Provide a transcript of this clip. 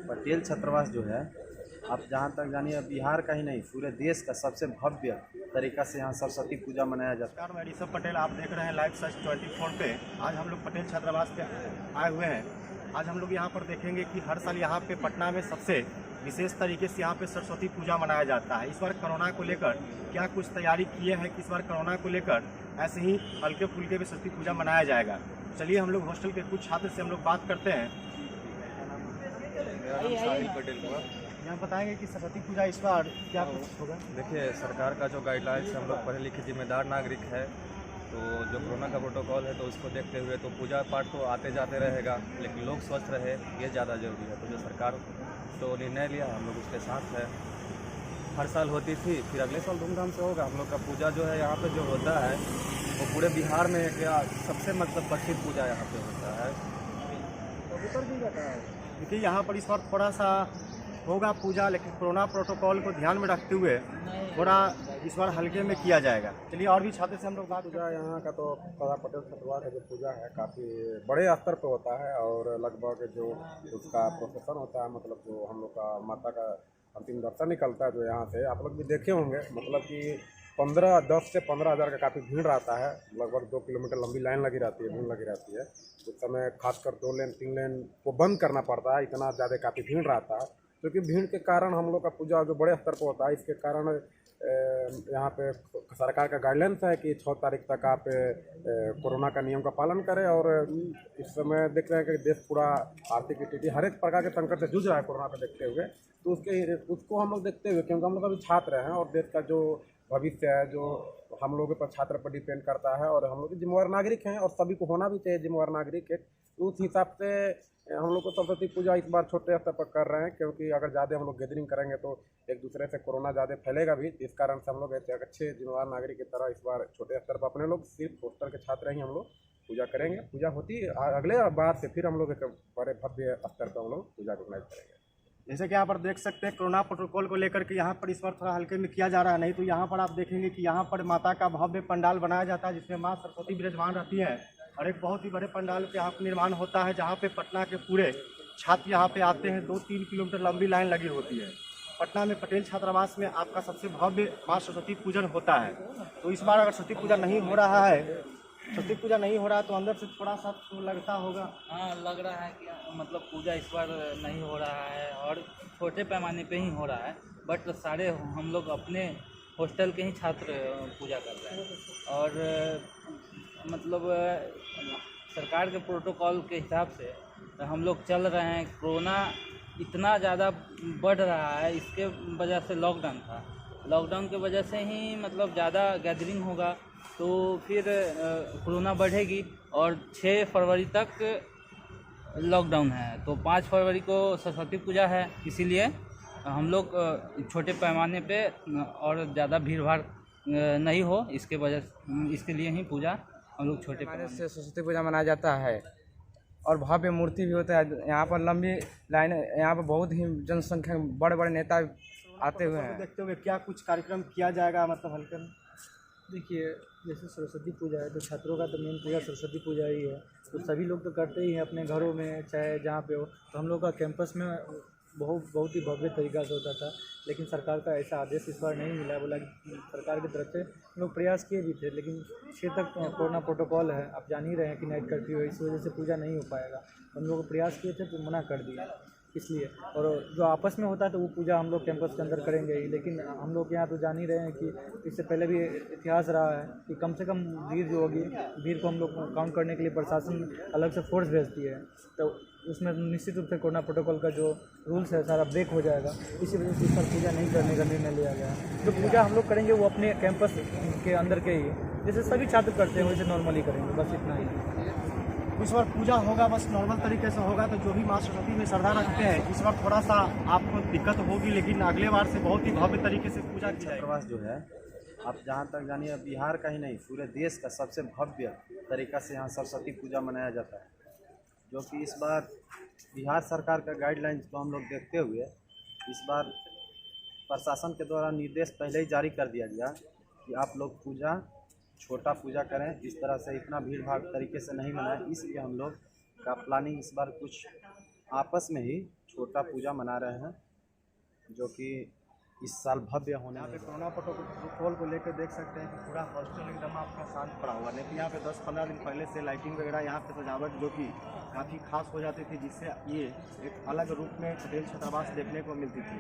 पटेल छात्रावास जो है, आप जहाँ तक जानिए बिहार का ही नहीं पूरे देश का सबसे भव्य तरीका से यहाँ सरस्वती पूजा मनाया जाता है। नमस्कार, मैं ऋषभ पटेल, आप देख रहे हैं लाइव सर्च 24 पे। आज हम लोग पटेल छात्रावास पे आए हुए हैं। आज हम लोग यहाँ पर देखेंगे कि हर साल यहाँ पे पटना में सबसे विशेष तरीके से यहाँ पे सरस्वती पूजा मनाया जाता है। इस बार कोरोना को लेकर क्या कुछ तैयारी किए हैं कि इस बार कोरोना को लेकर ऐसे ही हल्के फुल्के में सरस्वती पूजा मनाया जाएगा। चलिए हम लोग हॉस्टल के कुछ छात्र से हम लोग बात करते हैं। मेरा नाम साहिल पटेल हुआ। यहाँ बताएंगे कि सरस्वती पूजा इस बार क्या कुछ होगा। देखिए, सरकार का जो गाइडलाइंस हम लोग पढ़े लिखे जिम्मेदार नागरिक है, तो जो कोरोना का प्रोटोकॉल है तो उसको देखते हुए तो पूजा पाठ तो आते जाते रहेगा, लेकिन लोग स्वस्थ रहे ये ज़्यादा जरूरी है। तो जो सरकार तो निर्णय लिया हम लोग उसके साथ है। हर साल होती थी, फिर अगले साल धूमधाम से होगा। हम लोग का पूजा जो है यहाँ पे जो होता है वो पूरे बिहार में क्या सबसे प्रसिद्ध पूजा यहाँ पे होता है। देखिए यहाँ पर इस बार थोड़ा सा होगा पूजा, लेकिन कोरोना प्रोटोकॉल को ध्यान में रखते हुए थोड़ा इस बार हल्के में किया जाएगा। चलिए और भी छात्र से हम लोग बात। पूजा यहाँ का तो सरदार पटेल छात्रावास का जो पूजा है काफ़ी बड़े स्तर पे होता है और लगभग जो उसका प्रोसेसन होता है, मतलब जो हम लोग का माता का अंतिम दर्शन निकलता है जो यहाँ से आप लोग भी देखे होंगे, मतलब कि 10 से 15 हज़ार का काफ़ी भीड़ रहता है। लगभग 2 किलोमीटर लंबी लाइन लगी रहती है, भीड़ लगी रहती है। उस समय खासकर 2 लेन 3 लेन को बंद करना पड़ता है, इतना ज़्यादा काफ़ी भीड़ रहता है। क्योंकि भीड़ के कारण हम लोग का पूजा जो बड़े स्तर पर होता है, इसके कारण यहाँ पे सरकार का गाइडलाइंस है कि 6 तारीख तक आप कोरोना का नियम का पालन करें। और इस समय देख रहे हैं कि देश पूरा आर्थिक स्थिति हर एक प्रकार के संकट से जूझ रहा है कोरोना को देखते हुए। तो उसको हम लोग देखते हुए, क्योंकि हम लोग अभी छात्र हैं और देश का जो भविष्य है जो हम लोगों पर छात्र पर डिपेंड करता है, और हम लोग जिम्मेवार नागरिक हैं और सभी को होना भी चाहिए जिम्मेवार नागरिक है। तो उस हिसाब से हम लोग को सरस्वती पूजा इस बार छोटे स्तर पर कर रहे हैं, क्योंकि अगर ज़्यादा हम लोग गैदरिंग करेंगे तो एक दूसरे से कोरोना ज़्यादा फैलेगा भी। इस कारण से हम लोग एक अच्छे जिम्मेवार नागरिक की तरह इस बार छोटे स्तर पर अपने लोग सिर्फ हॉस्टल के छात्र ही हम लोग पूजा करेंगे। पूजा होती अगले बार से फिर हम लोग एक बड़े भव्य स्तर पर हम लोग पूजा ऑर्गेनाइज करेंगे। जैसे कि यहाँ पर देख सकते हैं कोरोना प्रोटोकॉल को लेकर के यहाँ पर इस बार थोड़ा हल्के में किया जा रहा है। नहीं तो यहाँ पर आप देखेंगे कि यहाँ पर माता का भव्य पंडाल बनाया जाता है जिसमें माँ सरस्वती विराजमान रहती है, और एक बहुत ही बड़े पंडाल के यहाँ पर निर्माण होता है जहाँ पे पटना के पूरे छात्र यहाँ पे आते हैं। 2-3 किलोमीटर लंबी लाइन लगी होती है। पटना में पटेल छात्रावास में आपका सबसे भव्य माँ सरस्वती पूजन होता है। तो इस बार अगर सरस्वती पूजा नहीं हो रहा है तो अंदर से थोड़ा सा तो लगता होगा। हाँ, लग रहा है कि मतलब पूजा इस बार नहीं हो रहा है और छोटे पैमाने पे ही हो रहा है, बट सारे हम लोग अपने हॉस्टल के ही छात्र पूजा कर रहे हैं। और मतलब सरकार के प्रोटोकॉल के हिसाब से हम लोग चल रहे हैं। कोरोना इतना ज़्यादा बढ़ रहा है, इसके वजह से लॉकडाउन के वजह से ही मतलब ज़्यादा गैदरिंग होगा, तो फिर कोरोना बढ़ेगी। और 6 फरवरी तक लॉकडाउन है, तो 5 फरवरी को सरस्वती पूजा है, इसीलिए हम लोग छोटे पैमाने पे और ज़्यादा भीड़ भाड़ नहीं हो इसके लिए ही पूजा हम लोग छोटे पैमाने से सरस्वती पूजा मनाया जाता है। और भव्य मूर्ति भी होता है यहाँ पर, लंबी लाइन, यहाँ पर बहुत ही जनसंख्या बड़े बड़े नेता आते हुए हैं। देखते हुए क्या कुछ कार्यक्रम किया जाएगा मतलब हल्के में। देखिए, जैसे सरस्वती पूजा है तो छात्रों का तो मेन पूजा सरस्वती पूजा ही है, तो सभी लोग तो करते ही हैं अपने घरों में चाहे जहाँ पे हो। तो हम लोग का कैंपस में बहुत ही भव्य तरीका से होता था, लेकिन सरकार का ऐसा आदेश इस बार नहीं मिला। बोला सरकार की तरफ से हम लोग प्रयास किए भी थे, लेकिन 6 तक कोरोना प्रोटोकॉल है, आप जान ही रहे हैं कि नाइट कर्फ्यू है, इस वजह से पूजा नहीं हो पाएगा। हम लोग प्रयास किए थे तो मना कर दिया इसलिए। और जो आपस में होता है तो वो पूजा हम लोग कैंपस के अंदर करेंगे ही, लेकिन हम लोग यहाँ तो जान ही रहे हैं कि इससे पहले भी इतिहास रहा है कि कम से कम भीड़ जो होगी, भीड़ को हम लोग काउंट करने के लिए प्रशासन अलग से फोर्स भेजती है, तो उसमें निश्चित रूप से कोरोना प्रोटोकॉल का जो रूल्स है सारा ब्रेक हो जाएगा। इसी वजह से इस पर पूजा नहीं करने का निर्णय लिया गया है। जो पूजा हम लोग करेंगे वो अपने कैंपस के अंदर के ही, जैसे सभी छात्र करते हैं वैसे नॉर्मली करेंगे, बस इतना ही। इस बार पूजा होगा बस नॉर्मल तरीके से होगा, तो जो भी माँ सरस्वती में श्रद्धा रखते हैं इस बार थोड़ा सा आपको दिक्कत होगी, लेकिन अगले बार से बहुत ही भव्य तरीके से पूजा की जाएगी। छात्रावास जो है, आप जहाँ तक जानिए बिहार का ही नहीं पूरे देश का सबसे भव्य तरीका से यहाँ सरस्वती पूजा मनाया जाता है, जो कि इस बार बिहार सरकार का गाइडलाइंस को हम लोग देखते हुए इस बार प्रशासन के द्वारा निर्देश पहले ही जारी कर दिया गया कि आप लोग पूजा छोटा पूजा करें, इस तरह से इतना भीड़ भाड़ तरीके से नहीं मनाएं। इसलिए हम लोग का प्लानिंग इस बार कुछ आपस में ही छोटा पूजा मना रहे हैं, जो कि इस साल भव्य होने यहाँ पे वाला है। कोरोना प्रोटोकॉल को लेकर देख सकते हैं कि पूरा हॉस्टल एकदम आपका शांत पड़ा हुआ, नहीं तो यहाँ पे 10-15 दिन पहले से लाइटिंग वगैरह यहाँ पे सजावट जो कि काफ़ी खास हो जाती थी, जिससे ये एक अलग रूप में पटेल छात्रावास देखने को मिलती थी।